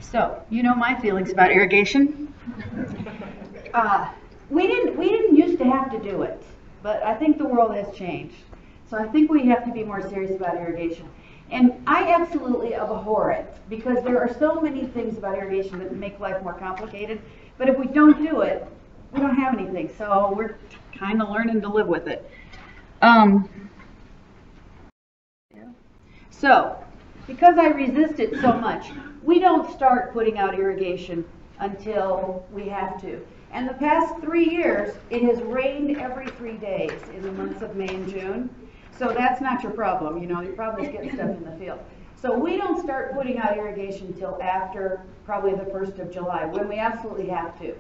So, you know my feelings about irrigation. We didn't used to have to do it, but I think the world has changed. So I think we have to be more serious about irrigation. And I absolutely abhor it because there are so many things about irrigation that make life more complicated. But if we don't do it, we don't have anything. So we're kind of learning to live with it. So, because I resist it so much, we don't start putting out irrigation until we have to. And the past 3 years, it has rained every 3 days in the months of May and June. So that's not your problem. You know, your problem is getting stuff in the field. So we don't start putting out irrigation until after probably the 1st of July, when we absolutely have to.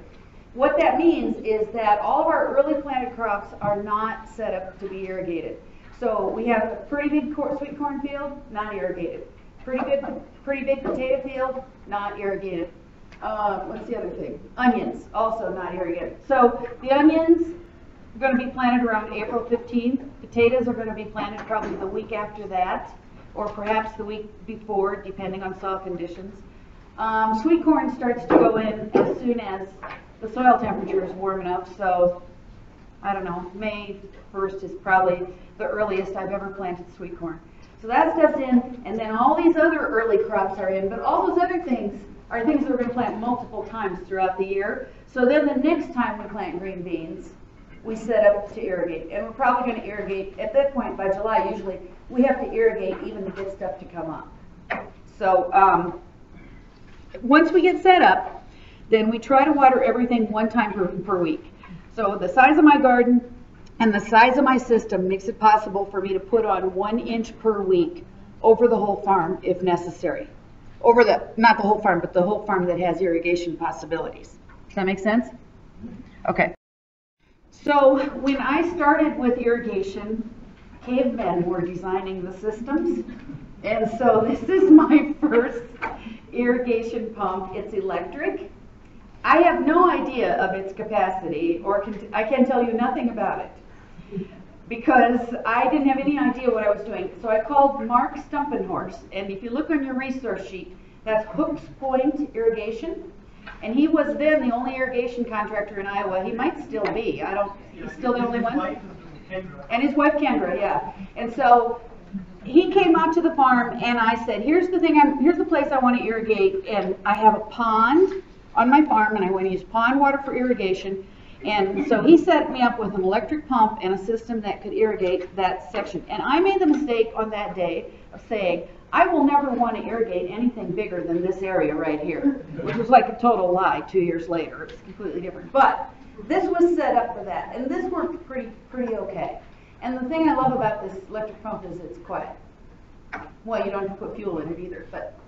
What that means is that all of our early planted crops are not set up to be irrigated. So we have a pretty big sweet corn field, not irrigated. Pretty big potato field, not irrigated. What's the other thing? Onions, also not irrigated. So the onions are going to be planted around April 15th. Potatoes are going to be planted probably the week after that, or perhaps the week before, depending on soil conditions. Sweet corn starts to go in as soon as the soil temperature is warm enough. So I don't know, May 1st is probably the earliest I've ever planted sweet corn. So that stuff's in, and then all these other early crops are in, but all those other things are things that we're going to plant multiple times throughout the year. So then the next time we plant green beans, we set up to irrigate. And we're probably going to irrigate, at that point by July usually, we have to irrigate even to get stuff to come up. So once we get set up, then we try to water everything one time per week. So the size of my garden and the size of my system makes it possible for me to put on 1 inch per week over the whole farm if necessary. Over the, not the whole farm, but the whole farm that has irrigation possibilities. Does that make sense? Okay. So when I started with irrigation, cavemen were designing the systems. And so this is my first irrigation pump. It's electric. I have no idea of its capacity, or I can tell you nothing about it because I didn't have any idea what I was doing. So I called Mark Stumpenhorst, and if you look on your resource sheet, that's Hooks Point Irrigation, and he was then the only irrigation contractor in Iowa. He might still be. He's still the only one. And his wife Kendra, yeah. And so he came out to the farm, and I said, here's the place I want to irrigate, and I have a pond on my farm, and I want to use pond water for irrigation. And so he set me up with an electric pump and a system that could irrigate that section. And I made the mistake on that day of saying, I will never want to irrigate anything bigger than this area right here, which was like a total lie 2 years later. It's completely different. But this was set up for that, and this worked pretty okay. And the thing I love about this electric pump is it's quiet. Well, you don't have to put fuel in it either, but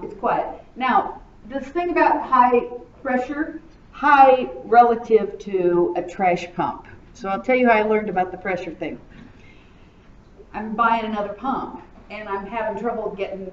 it's quiet. Now, this thing about high pressure, high relative to a trash pump. So I'll tell you how I learned about the pressure thing. I'm buying another pump, and I'm having trouble getting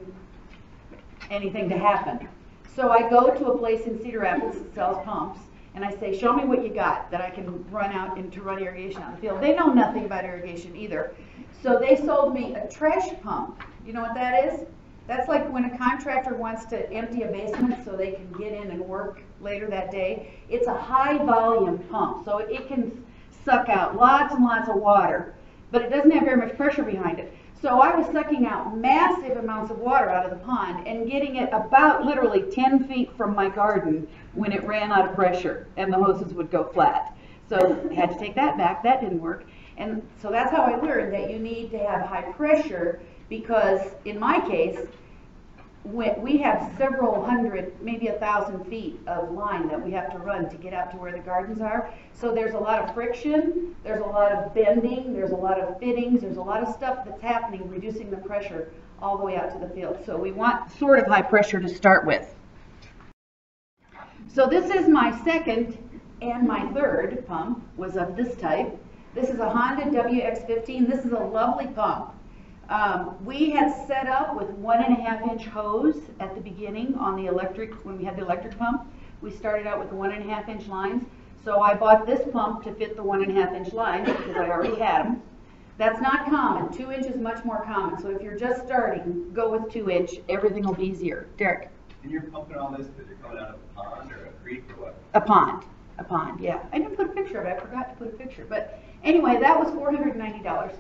anything to happen. So I go to a place in Cedar Rapids that sells pumps, and I say, show me what you got that I can run out and to run irrigation out in the field. They know nothing about irrigation either. So they sold me a trash pump. You know what that is? That's like when a contractor wants to empty a basement so they can get in and work later that day. It's a high volume pump, so it can suck out lots and lots of water, but it doesn't have very much pressure behind it. So I was sucking out massive amounts of water out of the pond and getting it about literally 10 feet from my garden when it ran out of pressure and the hoses would go flat. So I had to take that back. That didn't work. And so that's how I learned that you need to have high pressure, because in my case, we have several hundred, maybe 1,000 feet of line that we have to run to get out to where the gardens are. So there's a lot of friction, there's a lot of bending, there's a lot of fittings, there's a lot of stuff that's happening, reducing the pressure all the way out to the field. So we want sort of high pressure to start with. So this is my second and my third pump was of this type. This is a Honda WX15. This is a lovely pump. We had set up with 1.5 inch hose at the beginning on the electric, when we had the electric pump. We started out with 1.5 inch lines. So I bought this pump to fit the 1.5 inch lines because I already had them. That's not common. 2 inch is much more common. So if you're just starting, go with 2 inch. Everything will be easier. Derek? And you're pumping all this because you're coming out of a pond or a creek or what? A pond, yeah. I didn't put a picture of it, I forgot to put a picture. But anyway, that was $490.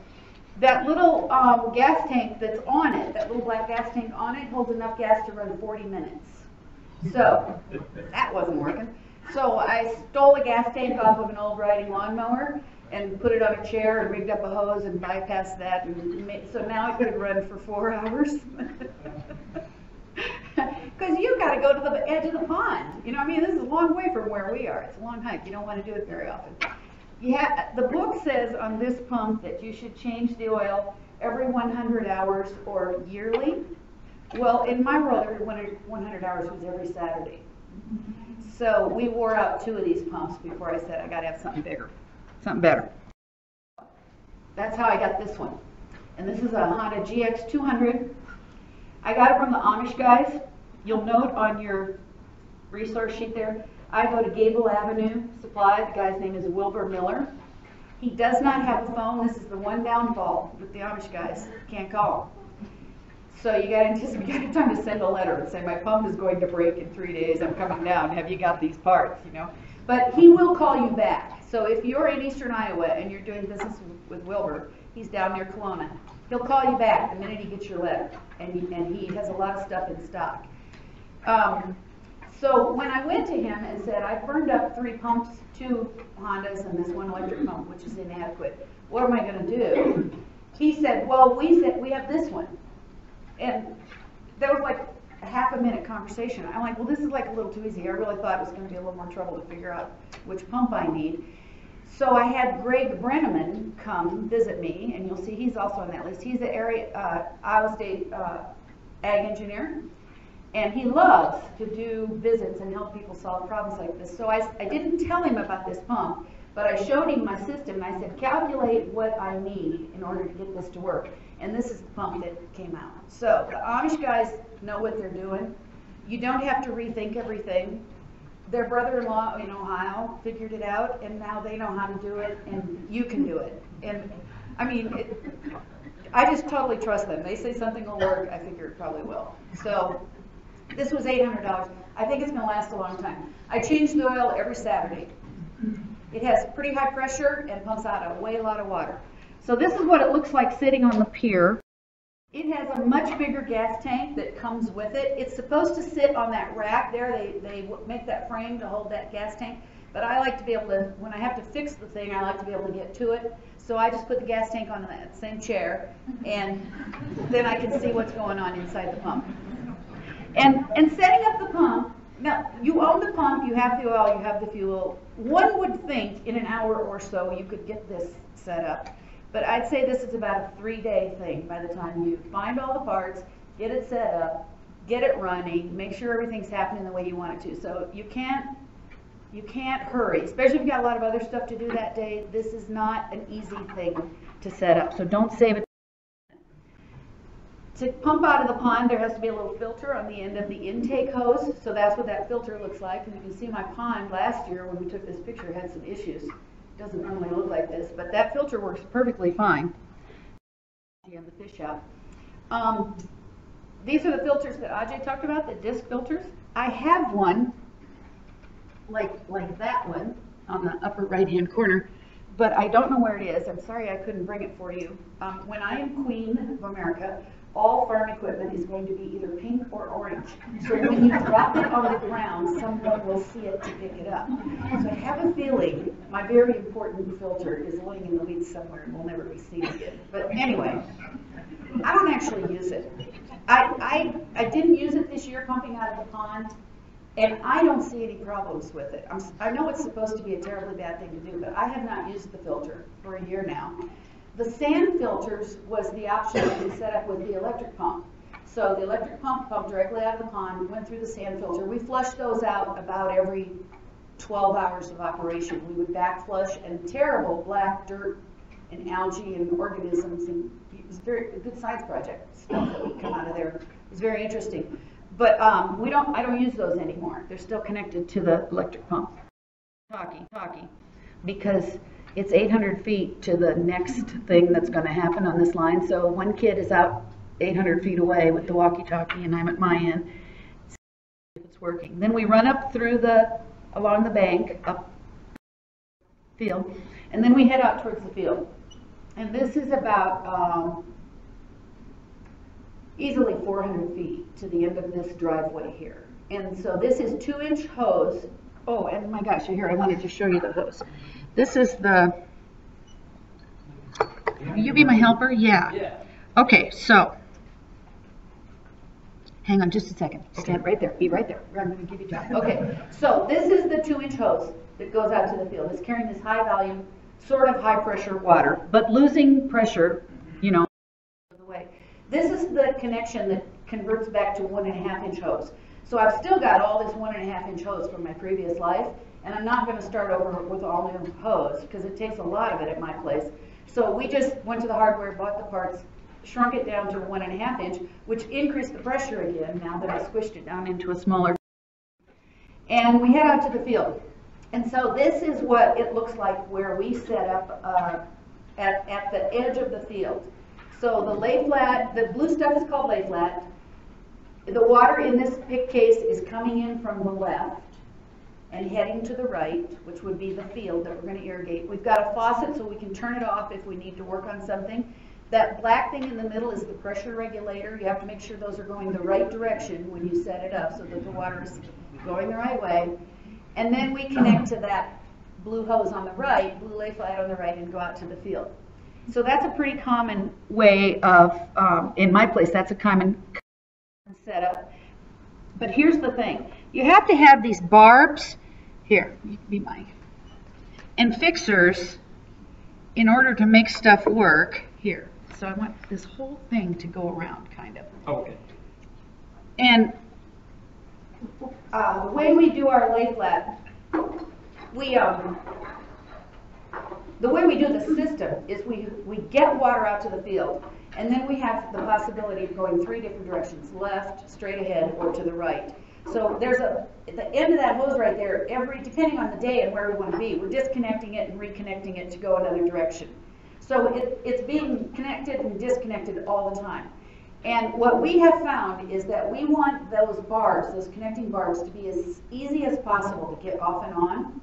That little gas tank that's on it, that little black gas tank on it, holds enough gas to run 40 minutes. So, that wasn't working. So I stole a gas tank off of an old riding lawnmower and put it on a chair and rigged up a hose and bypassed that. So now it could run for 4 hours. Because you got to go to the edge of the pond. You know, I mean, this is a long way from where we are. It's a long hike. You don't want to do it very often. Yeah, the book says on this pump that you should change the oil every 100 hours or yearly. Well, in my world, every 100 hours was every Saturday. So we wore out 2 of these pumps before I said I got to have something bigger, something better. That's how I got this one. And this is a Honda GX200. I got it from the Amish guys. You'll note on your resource sheet there, I go to Gable Avenue Supply. The guy's name is Wilbur Miller. He does not have a phone. This is the one downfall with the Amish guys. Can't call. So you got time to send a letter and say, my pump is going to break in 3 days. I'm coming down. Have you got these parts? You know. But he will call you back. So if you're in eastern Iowa and you're doing business with Wilbur, he's down near Kelowna. He'll call you back the minute he gets your letter, and he has a lot of stuff in stock. So when I went to him and said, I burned up 3 pumps, 2 Hondas and this 1 electric pump, which is inadequate. What am I going to do? He said, well, we have this one. And there was like a half-a-minute conversation. I'm like, well, this is like a little too easy. I really thought it was going to be a little more trouble to figure out which pump I need. So I had Greg Brenneman come visit me, and you'll see he's also on that list. He's the Iowa State ag engineer. And he loves to do visits and help people solve problems like this. So I didn't tell him about this pump, but I showed him my system and I said, calculate what I need in order to get this to work. And this is the pump that came out. So the Amish guys know what they're doing. You don't have to rethink everything. Their brother-in-law in Ohio figured it out, and now they know how to do it, and you can do it. And I mean, I just totally trust them. They say something will work, I figure it probably will. So this was $800. I think it's going to last a long time. I change the oil every Saturday. It has pretty high pressure and pumps out a lot of water. So this is what it looks like sitting on the pier. It has a much bigger gas tank that comes with it. It's supposed to sit on that rack there. They make that frame to hold that gas tank. But I like to be able to, when I have to fix the thing, I like to be able to get to it. So I just put the gas tank on that same chair, and then I can see what's going on inside the pump. And setting up the pump, now you own the pump, you have the oil, you have the fuel. One would think in an hour or so you could get this set up. But I'd say this is about a 3-day thing by the time you find all the parts, get it set up, get it running, make sure everything's happening the way you want it to. So you can't hurry, especially if you've got a lot of other stuff to do that day. This is not an easy thing to set up, so don't save it. To pump out of the pond, there has to be a little filter on the end of the intake hose, so that's what that filter looks like. And you can see my pond last year when we took this picture had some issues. It doesn't normally look like this, but that filter works perfectly fine. You have the fish out. These are the filters that Ajay talked about, the disc filters. I have one like that one on the upper right-hand corner, but I don't know where it is. I'm sorry I couldn't bring it for you. When I am Queen of America, all farm equipment is going to be either pink or orange. So when you drop it on the ground, someone will see it to pick it up. So I have a feeling my very important filter is laying in the weeds somewhere and will never be seen again. But anyway, I don't actually use it. I didn't use it this year pumping out of the pond, and I don't see any problems with it. I know it's supposed to be a terribly bad thing to do, but I have not used the filter for a year now. The sand filters was the option that we set up with the electric pump. So the electric pump pumped directly out of the pond, went through the sand filter. We flushed those out about every 12 hours of operation. We would back flush, and terrible black dirt and algae and organisms, and it was a good science project stuff that would come out of there. It was very interesting. But I don't use those anymore. They're still connected to the electric pump. Talkie, because it's 800 feet to the next thing that's going to happen on this line. So one kid is out 800 feet away with the walkie-talkie, and I'm at my end. it's working. Then we run up through along the bank, up the field, and then we head out towards the field. And this is about easily 400 feet to the end of this driveway here. And so this is 2-inch hose. Oh, and my gosh, here, I wanted to show you the hose. This is the, will you be my helper? Yeah. Okay, so, hang on just a second. Stand right there, be right there. I'm gonna give you time. Okay, so this is the 2-inch hose that goes out to the field. It's carrying this high volume, sort of high pressure water, but losing pressure, you know, the way. This is the connection that converts back to 1.5-inch hose. So I've still got all this 1.5-inch hose from my previous life, and I'm not going to start over with all new hose because it takes a lot of it at my place. So we just went to the hardware, bought the parts, shrunk it down to 1.5-inch, which increased the pressure again now that I squished it down into a smaller. And we head out to the field. And so this is what it looks like where we set up at the edge of the field. So the lay flat, the blue stuff is called lay flat. The water in this case is coming in from the left and heading to the right, which would be the field that we're going to irrigate. We've got a faucet so we can turn it off if we need to work on something. That black thing in the middle is the pressure regulator. You have to make sure those are going the right direction when you set it up so that the water is going the right way. And then we connect to that blue hose on the right, blue lay flat on the right, and go out to the field. So that's a pretty common way of, in my place, that's a common setup. But here's the thing. You have to have these barbs, here, you can be mine, and fixers in order to make stuff work here. So I want this whole thing to go around, kind of. Okay. And the way we do our lay flat, the way we do the system is we get water out to the field, and then we have the possibility of going 3 different directions, left, straight ahead, or to the right. So there's at the end of that hose right there, depending on the day and where we want to be, we're disconnecting it and reconnecting it to go another direction. So it's being connected and disconnected all the time. And what we have found is that we want those barbs, those connecting barbs, to be as easy as possible to get off and on.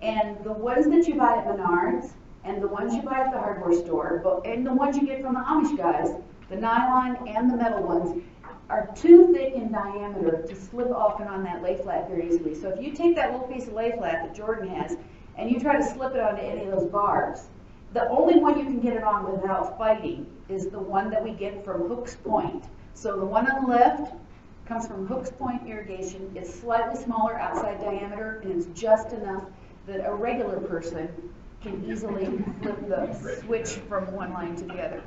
And the ones that you buy at Menards, and the ones you buy at the hardware store, and the ones you get from the Amish guys, the nylon and the metal ones, are too thick in diameter to slip off and on that lay flat very easily. So if you take that little piece of lay flat that Jordan has, and you try to slip it onto any of those barbs, the only one you can get it on without fighting is the one that we get from Hooks Point. So the one on the left comes from Hooks Point Irrigation. It's slightly smaller outside diameter, and it's just enough that a regular person can easily flip the switch from one line to the other.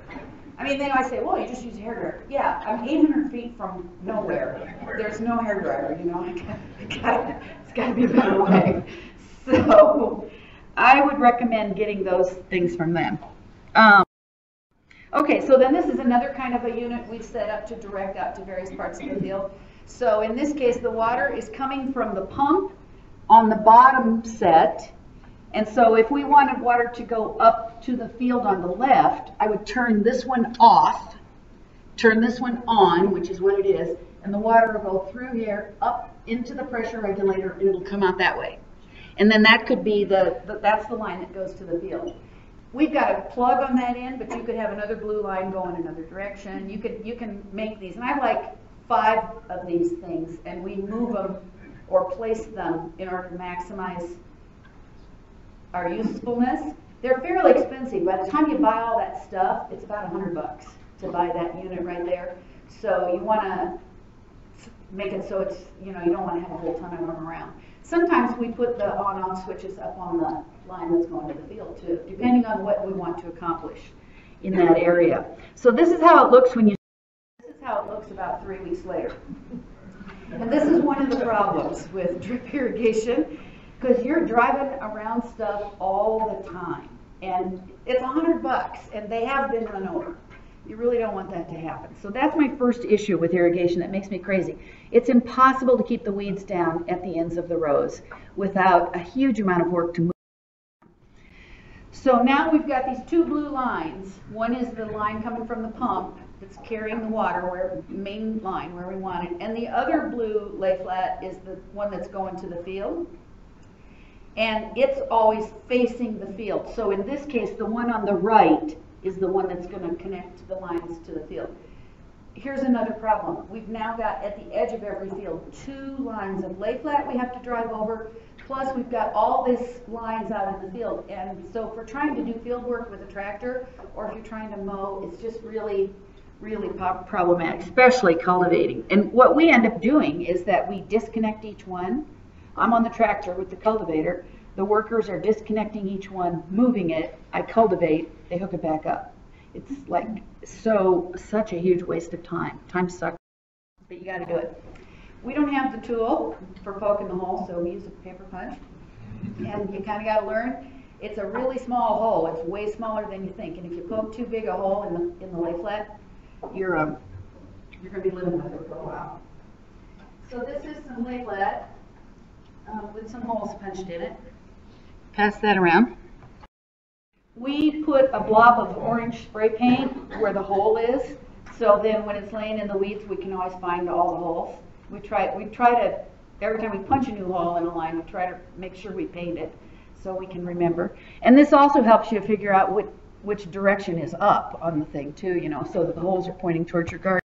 I mean, they always say, well, you just use a hairdryer. Yeah, I'm 800 feet from nowhere. There's no hairdryer, you know. It's got to be a better way. So I would recommend getting those things from them. Okay, so then this is another kind of a unit we've set up to direct out to various parts of the field. So in this case, the water is coming from the pump on the bottom set. And so if we wanted water to go up to the field on the left, I would turn this one off, turn this one on, which is what it is, and the water will go through here, up into the pressure regulator, and it'll come out that way. And then that could be that's the line that goes to the field. We've got a plug on that end, but you could have another blue line go in another direction. You can make these, and I have like 5 of these things, and we move them or place them in order to maximize our usefulness. They're fairly expensive. By the time you buy all that stuff, it's about $100 to buy that unit right there. So you want to make it so it's, you don't want to have a whole ton of them around. Sometimes we put the on-off switches up on the line that's going to the field too, depending on what we want to accomplish in that area. So this is how it looks this is how it looks about 3 weeks later. And this is one of the problems with drip irrigation, because you're driving around stuff all the time, and it's $100, and they have been run over. You really don't want that to happen. So that's my first issue with irrigation that makes me crazy. It's impossible to keep the weeds down at the ends of the rows without a huge amount of work to move. So now we've got these 2 blue lines. One is the line coming from the pump, that's carrying the water, where main line where we want it, and the other blue lay flat is the one that's going to the field, and it's always facing the field. So in this case, the one on the right is the one that's going to connect the lines to the field. Here's another problem. We've now got at the edge of every field 2 lines of lay flat we have to drive over, plus we've got all these lines out in the field. And so if we're trying to do field work with a tractor, or if you're trying to mow, it's just really problematic, especially cultivating. And what we end up doing is that we disconnect each one. I'm on the tractor with the cultivator. The workers are disconnecting each one, moving it. I cultivate, they hook it back up. It's like such a huge waste of time. Time sucks, but you got to do it. We don't have the tool for poking the hole, so we use a paper punch. And you kind of got to learn. It's a really small hole. It's way smaller than you think. And if you poke too big a hole in the lay flat, you're going to be living with it for a while. So this is some lay flat with some holes punched in it. Pass that around. We put a blob of orange spray paint where the hole is, so then when it's laying in the weeds, we can always find all the holes. We try to, every time we punch a new hole in a line, we try to make sure we paint it so we can remember. And this also helps you figure out which direction is up on the thing too, you know, so that the holes are pointing towards your garden.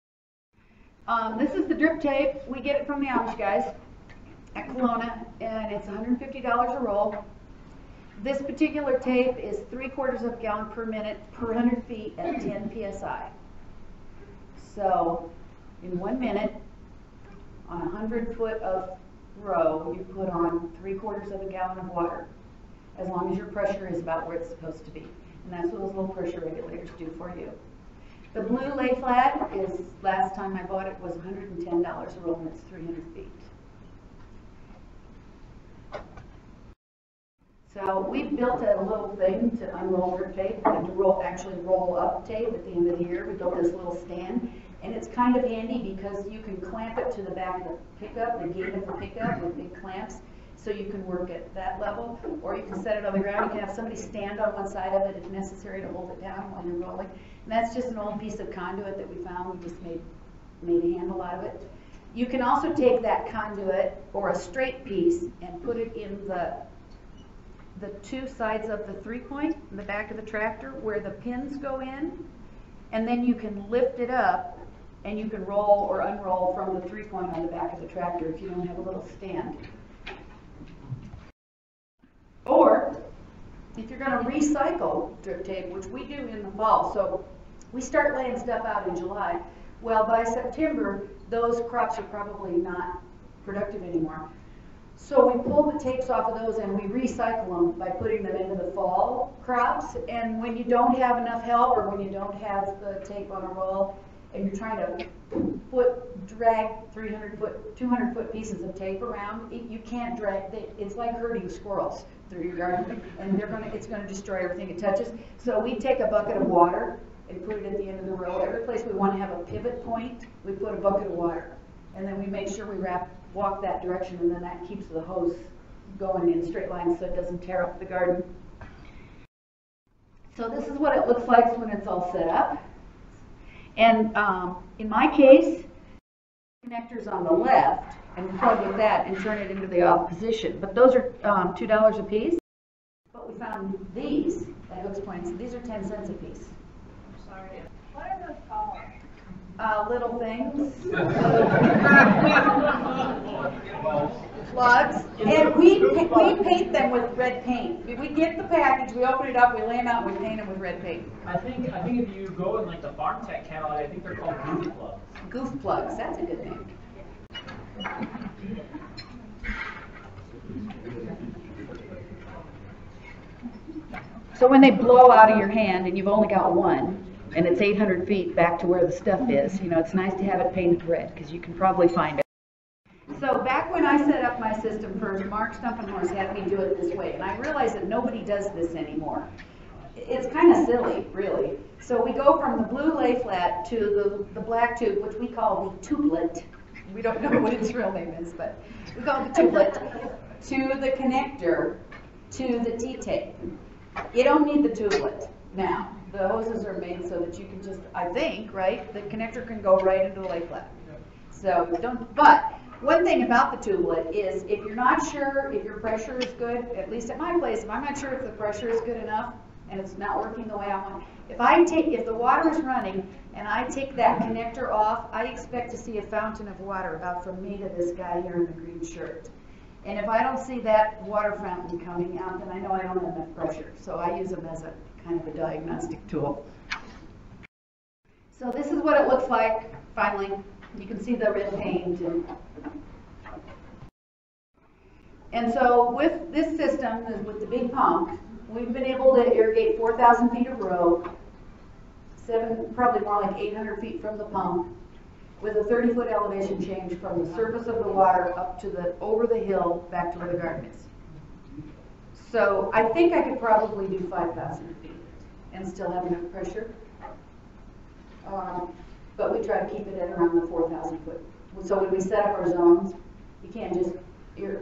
This is the drip tape. We get it from the Amish guys at Kelowna, and it's $150 a roll. This particular tape is 3/4 of a gallon per minute per 100 feet at 10 psi. So in 1 minute, on a 100-foot of row, you put on 3/4 of a gallon of water, as long as your pressure is about where it's supposed to be. And that's what those little pressure regulators do for you. The blue lay flat is, last time I bought it, was $110 a roll, and it's 300 feet. So we built a little thing to unroll drip tape and to actually roll up tape at the end of the year. We built this little stand, and it's kind of handy because you can clamp it to the back of the pickup, the gate of the pickup with big clamps, so you can work at that level, or you can set it on the ground. You can have somebody stand on one side of it if necessary to hold it down while you're rolling. And that's just an old piece of conduit that we found. We just made a handle out of it. You can also take that conduit or a straight piece and put it in the 2 sides of the 3-point in the back of the tractor where the pins go in, and then you can lift it up and you can roll or unroll from the 3-point on the back of the tractor if you don't have a little stand. Or if you're going to recycle drip tape, which we do in the fall, so we start laying stuff out in July, well, by September those crops are probably not productive anymore. So we pull the tapes off of those and we recycle them by putting them into the fall crops. And when you don't have enough help, or when you don't have the tape on a roll, and you're trying to drag 300-foot, 200-foot pieces of tape around, you can't drag. It's like herding squirrels through your garden, and it's going to destroy everything it touches. So we take a bucket of water and put it at the end of the row. Every place we want to have a pivot point, we put a bucket of water, and then we make sure we walk that direction, and then that keeps the hose going in straight lines so it doesn't tear up the garden. So this is what it looks like when it's all set up. And in my case, connectors on the left, and plug with that and turn it into the off position. But those are $2 a piece. But we found these at Hooks Points. These are 10 cents a piece. Sorry. What are those called? Little things. Plugs. And we paint them with red paint. We get the package, we open it up, we lay them out, and we paint them with red paint. I think if you go in like the Farm Tech catalog, I think they're called goof plugs. Goof plugs, that's a good name. So when they blow out of your hand and you've only got one, and it's 800 feet back to where the stuff is, you know, it's nice to have it painted red because you can probably find it. So back when I set up my system first, Mark Stumpenhorse had me do it this way, and I realized that nobody does this anymore. It's kind of silly, really. So we go from the blue lay flat to the black tube, which we call the tubelet. We don't know what its real name is, but we call it the tubelet, to the connector, to the T-tape. You don't need the tubelet. now. The hoses are made so that you can just, I think, right, the connector can go right into the lay flat. So but one thing about the tubeless is if you're not sure if your pressure is good, at least at my place, if I'm not sure if the pressure is good enough and it's not working the way I want, if the water is running and I take that connector off, I expect to see a fountain of water about from me to this guy here in the green shirt. And if I don't see that water fountain coming out, then I know I don't have enough pressure. So I use them as a kind of a diagnostic tool. So this is what it looks like, finally. You can see the red paint. And so with this system, with the big pump, we've been able to irrigate 4,000 feet of row, probably more like 800 feet from the pump, with a 30-foot elevation change from the surface of the water up to over the hill back to where the garden is. So I think I could probably do 5,000 feet and still have enough pressure. But we try to keep it at around the 4,000 foot. So when we set up our zones, you can't just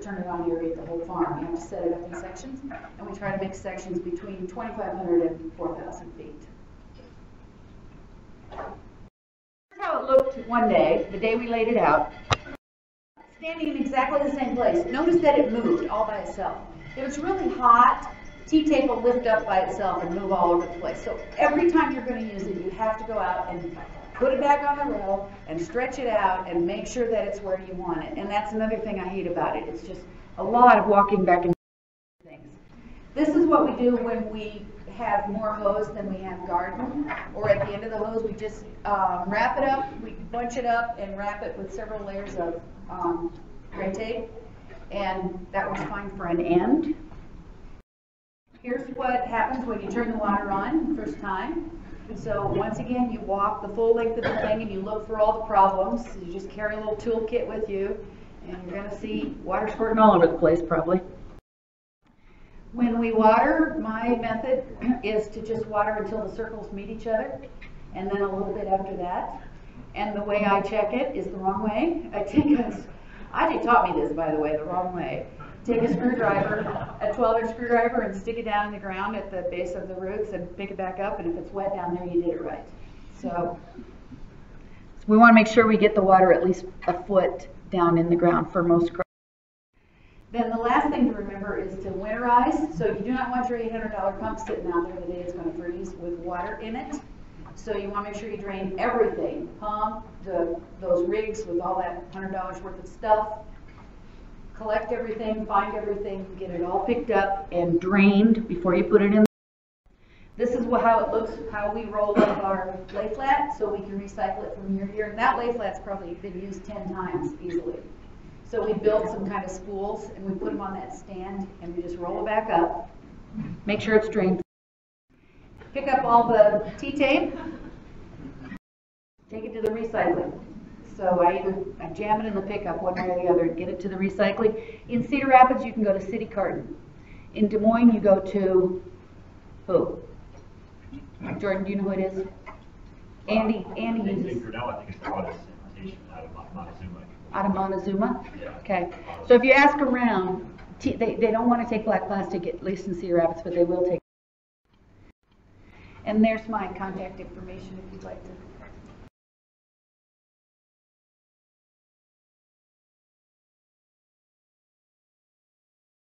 turn it on and irrigate the whole farm. You have to set it up in sections, and we try to make sections between 2,500 and 4,000 feet. Here's how it looked one day, the day we laid it out. Standing in exactly the same place. Notice that it moved all by itself. If it's really hot, T-tape will lift up by itself and move all over the place. So every time you're going to use it, you have to go out and put it back on the row and stretch it out and make sure that it's where you want it. And that's another thing I hate about it. It's just a lot of walking back and things. This is what we do when we have more hose than we have garden. Or at the end of the hose, we just wrap it up, we bunch it up and wrap it with several layers of gray tape. And that works fine for an end. Here's what happens when you turn the water on the first time. So once again, you walk the full length of the thing and you look for all the problems. You just carry a little toolkit with you, and you're going to see water squirting all over the place probably. When we water, my method is to just water until the circles meet each other, and then a little bit after that. And the way I check it is the wrong way. Ajay taught me this, by the way, the wrong way. Take a screwdriver, a 12-inch screwdriver, and stick it down in the ground at the base of the roots and pick it back up, and if it's wet down there, you did it right. So we want to make sure we get the water at least a foot down in the ground for most crops. Then the last thing to remember is to winterize. So you do not want your $800 pump sitting out there the day it's going to freeze with water in it. So you want to make sure you drain everything, pump, those rigs with all that $100 worth of stuff. Collect everything, find everything, get it all picked up and drained before you put it in. This is how it looks, how we roll up our lay flat so we can recycle it from year to year. And that lay flat's probably been used 10 times easily. So we built some kind of spools and we put them on that stand and we just roll it back up. Make sure it's drained. Pick up all the T-tape, take it to the recycling. So I jam it in the pickup one way or the other and get it to the recycling. In Cedar Rapids, you can go to City Carton. In Des Moines, you go to who? Jordan, do you know who it is? Andy uses. For now, I think it's the water sanitation out of Montezuma. Out of Montezuma? Yeah. Okay. So if you ask around, they don't want to take black plastic, at least in Cedar Rapids, but they will take. And there's my contact information if you'd like to